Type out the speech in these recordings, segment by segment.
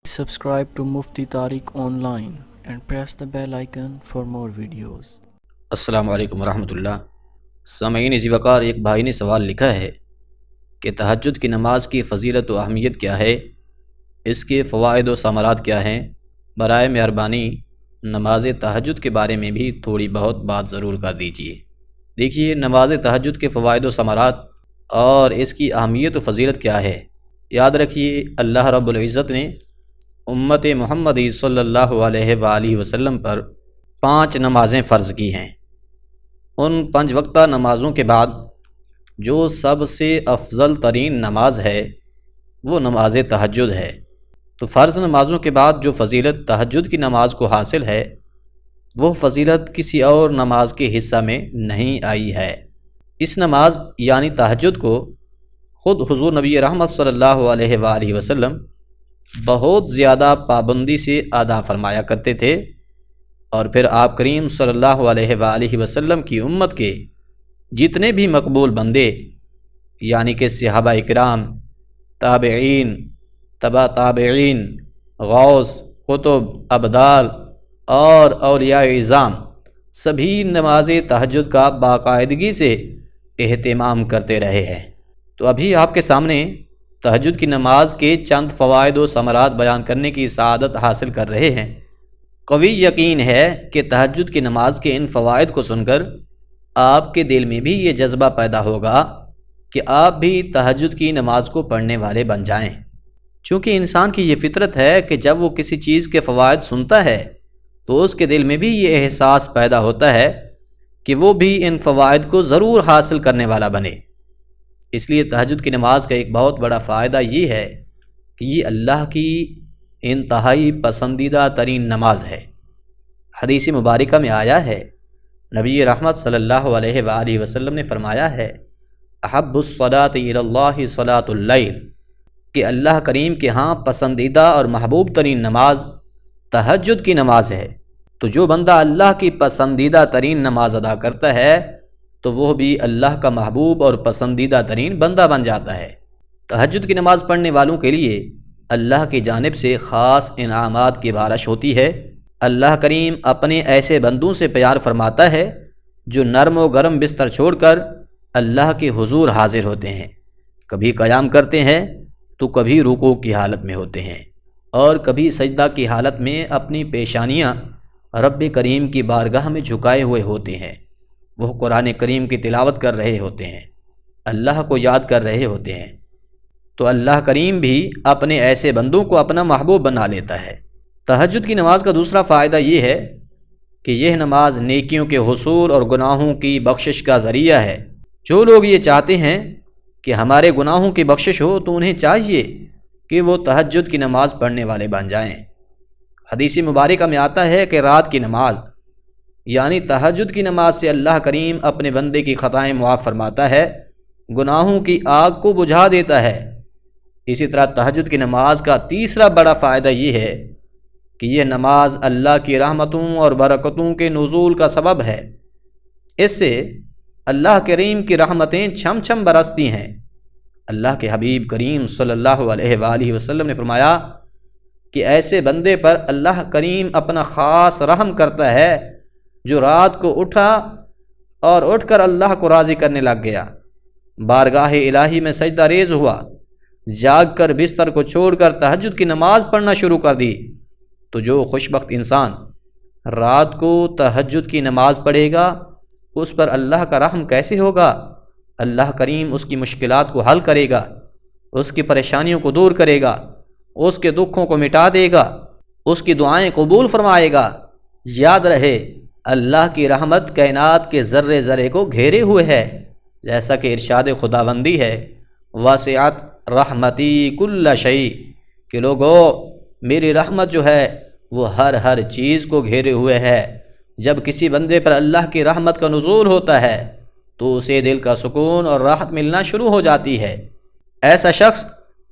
Subscribe to Mufti Tariq Online and press the bell icon for more videos. السلام علیکم ورحمۃ اللہ۔ سامعین ذی وقار، ایک بھائی نے سوال لکھا ہے کہ تہجد کی نماز کی فضیلت و اہمیت کیا ہے، اس کے فوائد و ثمرات کیا ہیں؟ برائے مہربانی نماز تہجد کے بارے میں بھی تھوڑی بہت بات ضرور کر دیجیے۔ دیکھیے، نماز تہجد کے فوائد و ثمرات اور اس کی اہمیت و فضیلت کیا ہے۔ یاد رکھیے، اللہ رب العزت نے امت محمدی صلی اللہ علیہ وآلہ وسلم پر 5 نمازیں فرض کی ہیں۔ ان 5 وقتہ نمازوں کے بعد جو سب سے افضل ترین نماز ہے وہ نماز تہجد ہے۔ تو فرض نمازوں کے بعد جو فضیلت تہجد کی نماز کو حاصل ہے، وہ فضیلت کسی اور نماز کے حصہ میں نہیں آئی ہے۔ اس نماز یعنی تہجد کو خود حضور نبی رحمت صلی اللہ علیہ وآلہ وسلم بہت زیادہ پابندی سے ادا فرمایا کرتے تھے، اور پھر آپ کریم صلی اللہ علیہ وآلہ وسلم کی امت کے جتنے بھی مقبول بندے یعنی کہ صحابہ کرام، تابعین، تبع تابعین، غوث، قطب، ابدال اور اولیاء اعظام سبھی نماز تہجد کا باقاعدگی سے اہتمام کرتے رہے ہیں۔ تو ابھی آپ کے سامنے تہجد کی نماز کے چند فوائد و ثمرات بیان کرنے کی سعادت حاصل کر رہے ہیں۔ قوی یقین ہے کہ تہجد کی نماز کے ان فوائد کو سن کر آپ کے دل میں بھی یہ جذبہ پیدا ہوگا کہ آپ بھی تہجد کی نماز کو پڑھنے والے بن جائیں، چونکہ انسان کی یہ فطرت ہے کہ جب وہ کسی چیز کے فوائد سنتا ہے تو اس کے دل میں بھی یہ احساس پیدا ہوتا ہے کہ وہ بھی ان فوائد کو ضرور حاصل کرنے والا بنے۔ اس لیے تہجد کی نماز کا ایک بہت بڑا فائدہ یہ ہے کہ یہ اللہ کی انتہائی پسندیدہ ترین نماز ہے۔ حدیث مبارکہ میں آیا ہے، نبی رحمت صلی اللہ علیہ وآلہ وسلم نے فرمایا ہے، احب الصلاۃ الی اللہ صلاۃ اللیل، کہ اللہ کریم کے ہاں پسندیدہ اور محبوب ترین نماز تہجد کی نماز ہے۔ تو جو بندہ اللہ کی پسندیدہ ترین نماز ادا کرتا ہے تو وہ بھی اللہ کا محبوب اور پسندیدہ ترین بندہ بن جاتا ہے۔ تہجد کی نماز پڑھنے والوں کے لیے اللہ کی جانب سے خاص انعامات کی بارش ہوتی ہے۔ اللہ کریم اپنے ایسے بندوں سے پیار فرماتا ہے جو نرم و گرم بستر چھوڑ کر اللہ کے حضور حاضر ہوتے ہیں، کبھی قیام کرتے ہیں تو کبھی رکوع کی حالت میں ہوتے ہیں اور کبھی سجدہ کی حالت میں اپنی پیشانیاں رب کریم کی بارگاہ میں جھکائے ہوئے ہوتے ہیں۔ وہ قرآن کریم کی تلاوت کر رہے ہوتے ہیں، اللہ کو یاد کر رہے ہوتے ہیں۔ تو اللہ کریم بھی اپنے ایسے بندوں کو اپنا محبوب بنا لیتا ہے۔ تہجد کی نماز کا دوسرا فائدہ یہ ہے کہ یہ نماز نیکیوں کے حصول اور گناہوں کی بخشش کا ذریعہ ہے۔ جو لوگ یہ چاہتے ہیں کہ ہمارے گناہوں کی بخشش ہو تو انہیں چاہیے کہ وہ تہجد کی نماز پڑھنے والے بن جائیں۔ حدیث مبارکہ میں آتا ہے کہ رات کی نماز یعنی تہجد کی نماز سے اللہ کریم اپنے بندے کی خطائیں معاف فرماتا ہے، گناہوں کی آگ کو بجھا دیتا ہے۔ اسی طرح تہجد کی نماز کا تیسرا بڑا فائدہ یہ ہے کہ یہ نماز اللہ کی رحمتوں اور برکتوں کے نزول کا سبب ہے۔ اس سے اللہ کریم کی رحمتیں چھم چھم برستی ہیں۔ اللہ کے حبیب کریم صلی اللہ علیہ وآلہ وسلم نے فرمایا کہ ایسے بندے پر اللہ کریم اپنا خاص رحم کرتا ہے جو رات کو اٹھا اور اٹھ کر اللہ کو راضی کرنے لگ گیا، بارگاہ الہی میں سجدہ ریز ہوا، جاگ کر بستر کو چھوڑ کر تہجد کی نماز پڑھنا شروع کر دی۔ تو جو خوشبخت انسان رات کو تہجد کی نماز پڑھے گا اس پر اللہ کا رحم کیسے ہوگا؟ اللہ کریم اس کی مشکلات کو حل کرے گا، اس کی پریشانیوں کو دور کرے گا، اس کے دکھوں کو مٹا دے گا، اس کی دعائیں قبول فرمائے گا۔ یاد رہے، اللہ کی رحمت کائنات کے ذرے ذرے کو گھیرے ہوئے ہے، جیسا کہ ارشاد خداوندی ہے، واسعت رحمتی کل شیء، کہ لوگو میری رحمت جو ہے وہ ہر چیز کو گھیرے ہوئے ہے۔ جب کسی بندے پر اللہ کی رحمت کا نزول ہوتا ہے تو اسے دل کا سکون اور راحت ملنا شروع ہو جاتی ہے۔ ایسا شخص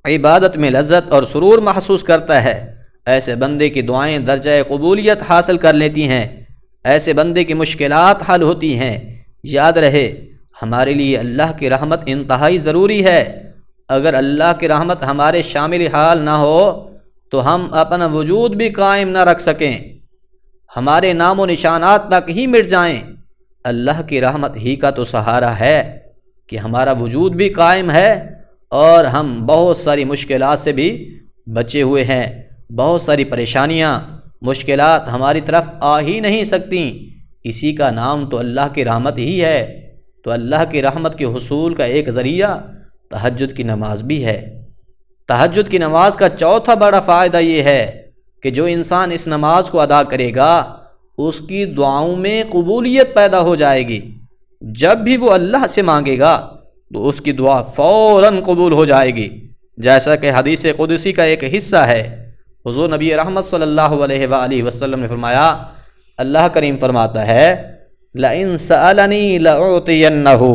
عبادت میں لذت اور سرور محسوس کرتا ہے۔ ایسے بندے کی دعائیں درجہ قبولیت حاصل کر لیتی ہیں، ایسے بندے کی مشکلات حل ہوتی ہیں۔ یاد رہے، ہمارے لیے اللہ کی رحمت انتہائی ضروری ہے۔ اگر اللہ کی رحمت ہمارے شامل حال نہ ہو تو ہم اپنا وجود بھی قائم نہ رکھ سکیں، ہمارے نام و نشانات تک ہی مٹ جائیں۔ اللہ کی رحمت ہی کا تو سہارا ہے کہ ہمارا وجود بھی قائم ہے اور ہم بہت ساری مشکلات سے بھی بچے ہوئے ہیں۔ بہت ساری پریشانیاں، مشکلات ہماری طرف آ ہی نہیں سکتیں۔ اسی کا نام تو اللہ کی رحمت ہی ہے۔ تو اللہ کی رحمت کے حصول کا ایک ذریعہ تہجد کی نماز بھی ہے۔ تہجد کی نماز کا چوتھا بڑا فائدہ یہ ہے کہ جو انسان اس نماز کو ادا کرے گا اس کی دعاؤں میں قبولیت پیدا ہو جائے گی۔ جب بھی وہ اللہ سے مانگے گا تو اس کی دعا فوراً قبول ہو جائے گی، جیسا کہ حدیث قدسی کا ایک حصہ ہے۔ حضور نبی رحمت صلی اللہ علیہ وآلہ وسلم نے فرمایا، اللہ کریم فرماتا ہے لَإِن سَأَلَنِي لَأُعْطِيَنَّهُ،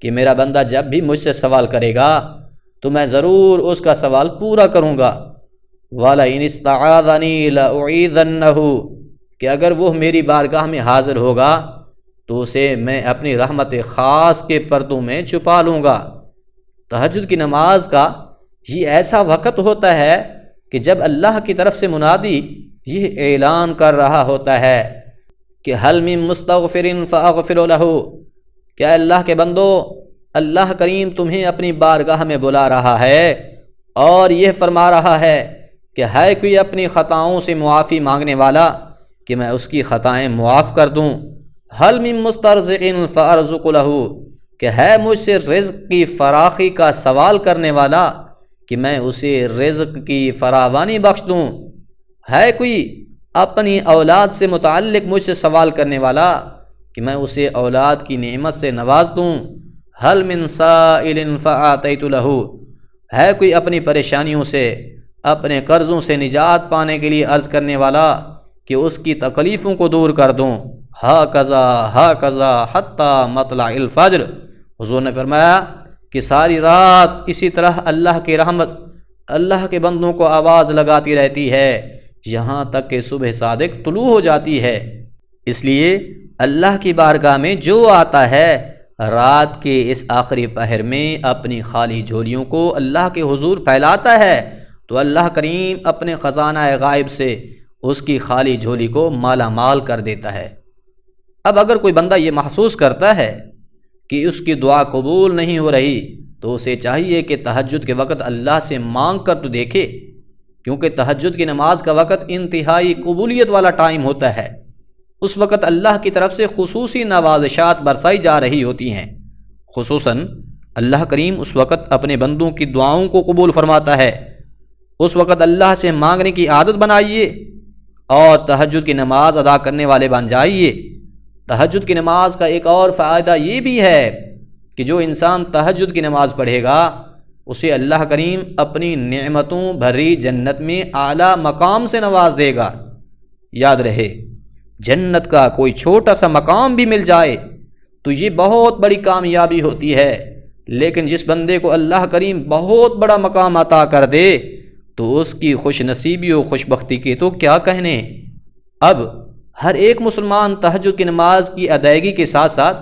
کہ میرا بندہ جب بھی مجھ سے سوال کرے گا تو میں ضرور اس کا سوال پورا کروں گا۔ وَلَئِنِ اسْتَعَاذَنِي لَأُعِيذَنَّهُ، کہ اگر وہ میری بارگاہ میں حاضر ہوگا تو اسے میں اپنی رحمت خاص کے پردوں میں چھپا لوں گا۔ تہجد کی نماز کا یہ ایسا وقت ہوتا ہے کہ جب اللہ کی طرف سے منادی یہ اعلان کر رہا ہوتا ہے کہ هَلْ مِن مُسْتَغْفِرٍ فَأَغْفِرُ لَهُ، کیا اللہ کے بندو، اللہ کریم تمہیں اپنی بارگاہ میں بلا رہا ہے اور یہ فرما رہا ہے کہ ہے کوئی اپنی خطاؤں سے معافی مانگنے والا کہ میں اس کی خطائیں معاف کر دوں۔ هَلْ مِن مُسْتَرْزِقٍ فَأَرْزُقُ لَهُ، کہ ہے مجھ سے رزق کی فراخی کا سوال کرنے والا کہ میں اسے رزق کی فراوانی بخش دوں۔ ہے کوئی اپنی اولاد سے متعلق مجھ سے سوال کرنے والا کہ میں اسے اولاد کی نعمت سے نواز دوں۔ هَلْ مِن سَائِلٍ فَأَعْطَيْتُ لَهُ، ہے کوئی اپنی پریشانیوں سے، اپنے قرضوں سے نجات پانے کے لیے عرض کرنے والا کہ اس کی تکلیفوں کو دور کر دوں۔ ہَكَذَا حَتَّى مَطْلَعِ الْفَجْرِ، حضور نے فرمایا کہ ساری رات اسی طرح اللہ کی رحمت اللہ کے بندوں کو آواز لگاتی رہتی ہے یہاں تک کہ صبح صادق طلوع ہو جاتی ہے۔ اس لیے اللہ کی بارگاہ میں جو آتا ہے رات کے اس آخری پہر میں اپنی خالی جھولیوں کو اللہ کے حضور پھیلاتا ہے تو اللہ کریم اپنے خزانہ غائب سے اس کی خالی جھولی کو مالا مال کر دیتا ہے۔ اب اگر کوئی بندہ یہ محسوس کرتا ہے کہ اس کی دعا قبول نہیں ہو رہی تو اسے چاہیے کہ تہجد کے وقت اللہ سے مانگ کر تو دیکھے، کیونکہ تہجد کی نماز کا وقت انتہائی قبولیت والا ٹائم ہوتا ہے۔ اس وقت اللہ کی طرف سے خصوصی نوازشات برسائی جا رہی ہوتی ہیں۔ خصوصاً اللہ کریم اس وقت اپنے بندوں کی دعاؤں کو قبول فرماتا ہے۔ اس وقت اللہ سے مانگنے کی عادت بنائیے اور تہجد کی نماز ادا کرنے والے بن جائیے۔ تہجد کی نماز کا ایک اور فائدہ یہ بھی ہے کہ جو انسان تہجد کی نماز پڑھے گا اسے اللہ کریم اپنی نعمتوں بھری جنت میں اعلیٰ مقام سے نواز دے گا۔ یاد رہے، جنت کا کوئی چھوٹا سا مقام بھی مل جائے تو یہ بہت بڑی کامیابی ہوتی ہے، لیکن جس بندے کو اللہ کریم بہت بڑا مقام عطا کر دے تو اس کی خوش نصیبی و خوش بختی کے تو کیا کہنے۔ اب ہر ایک مسلمان تہجد کی نماز کی ادائیگی کے ساتھ ساتھ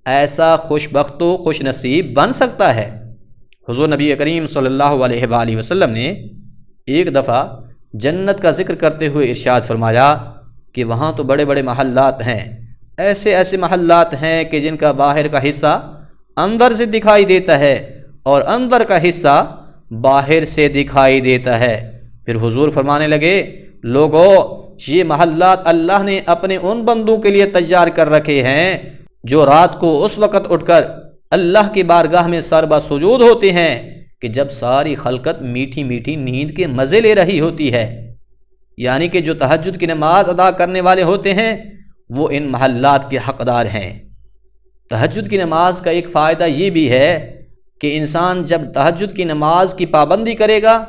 ایسا خوش بخت و خوش نصیب بن سکتا ہے۔ حضور نبی کریم صلی اللہ علیہ وآلہ وسلم نے ایک دفعہ جنت کا ذکر کرتے ہوئے ارشاد فرمایا کہ وہاں تو بڑے بڑے محلات ہیں، ایسے ایسے محلات ہیں کہ جن کا باہر کا حصہ اندر سے دکھائی دیتا ہے اور اندر کا حصہ باہر سے دکھائی دیتا ہے۔ پھر حضور فرمانے لگے، لوگو یہ محلات اللہ نے اپنے ان بندوں کے لیے تیار کر رکھے ہیں جو رات کو اس وقت اٹھ کر اللہ کی بارگاہ میں سربا سجود ہوتے ہیں کہ جب ساری خلقت میٹھی میٹھی نیند کے مزے لے رہی ہوتی ہے۔ یعنی کہ جو تہجد کی نماز ادا کرنے والے ہوتے ہیں وہ ان محلات کے حقدار ہیں۔ تہجد کی نماز کا ایک فائدہ یہ بھی ہے کہ انسان جب تہجد کی نماز کی پابندی کرے گا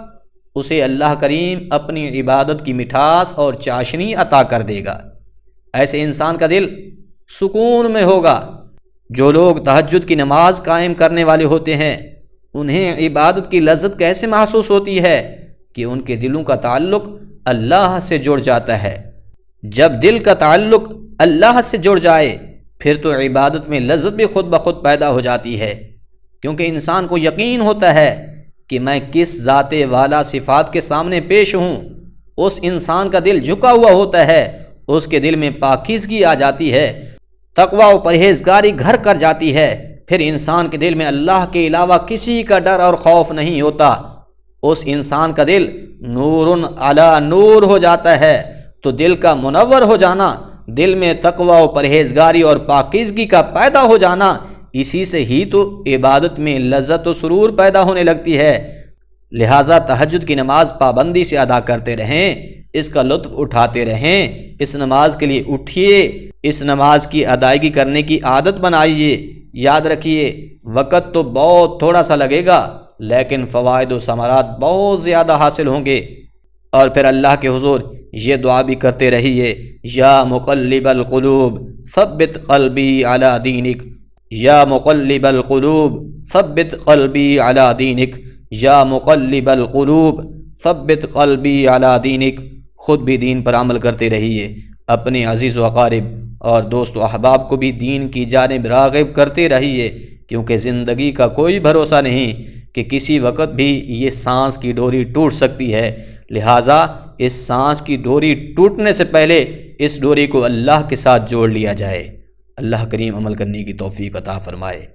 اسے اللہ کریم اپنی عبادت کی مٹھاس اور چاشنی عطا کر دے گا۔ ایسے انسان کا دل سکون میں ہوگا۔ جو لوگ تہجد کی نماز قائم کرنے والے ہوتے ہیں انہیں عبادت کی لذت کیسے محسوس ہوتی ہے کہ ان کے دلوں کا تعلق اللہ سے جڑ جاتا ہے۔ جب دل کا تعلق اللہ سے جڑ جائے پھر تو عبادت میں لذت بھی خود بخود پیدا ہو جاتی ہے، کیونکہ انسان کو یقین ہوتا ہے کہ میں کس ذات والا صفات کے سامنے پیش ہوں۔ اس انسان کا دل جھکا ہوا ہوتا ہے، اس کے دل میں پاکیزگی آ جاتی ہے، تقوی و پرہیزگاری گھر کر جاتی ہے، پھر انسان کے دل میں اللہ کے علاوہ کسی کا ڈر اور خوف نہیں ہوتا۔ اس انسان کا دل نور علی نور ہو جاتا ہے۔ تو دل کا منور ہو جانا، دل میں تقوی و پرہیزگاری اور پاکیزگی کا پیدا ہو جانا، اسی سے ہی تو عبادت میں لذت و سرور پیدا ہونے لگتی ہے۔ لہٰذا تہجد کی نماز پابندی سے ادا کرتے رہیں، اس کا لطف اٹھاتے رہیں، اس نماز کے لیے اٹھیے، اس نماز کی ادائیگی کرنے کی عادت بنائیے۔ یاد رکھیے وقت تو بہت تھوڑا سا لگے گا، لیکن فوائد و ثمرات بہت زیادہ حاصل ہوں گے۔ اور پھر اللہ کے حضور یہ دعا بھی کرتے رہیے، یا مقلب القلوب ثبت قلبی علی دینک، یا مقلب القلوب ثبت قلبی علی دینک، یا مقلب القلوب ثبت قلبی علی دینک۔ خود بھی دین پر عمل کرتے رہیے، اپنے عزیز و اقارب اور دوست و احباب کو بھی دین کی جانب راغب کرتے رہیے، کیونکہ زندگی کا کوئی بھروسہ نہیں کہ کسی وقت بھی یہ سانس کی ڈوری ٹوٹ سکتی ہے۔ لہٰذا اس سانس کی ڈوری ٹوٹنے سے پہلے اس ڈوری کو اللہ کے ساتھ جوڑ لیا جائے۔ اللہ کریم عمل کرنے کی توفیق عطا فرمائے۔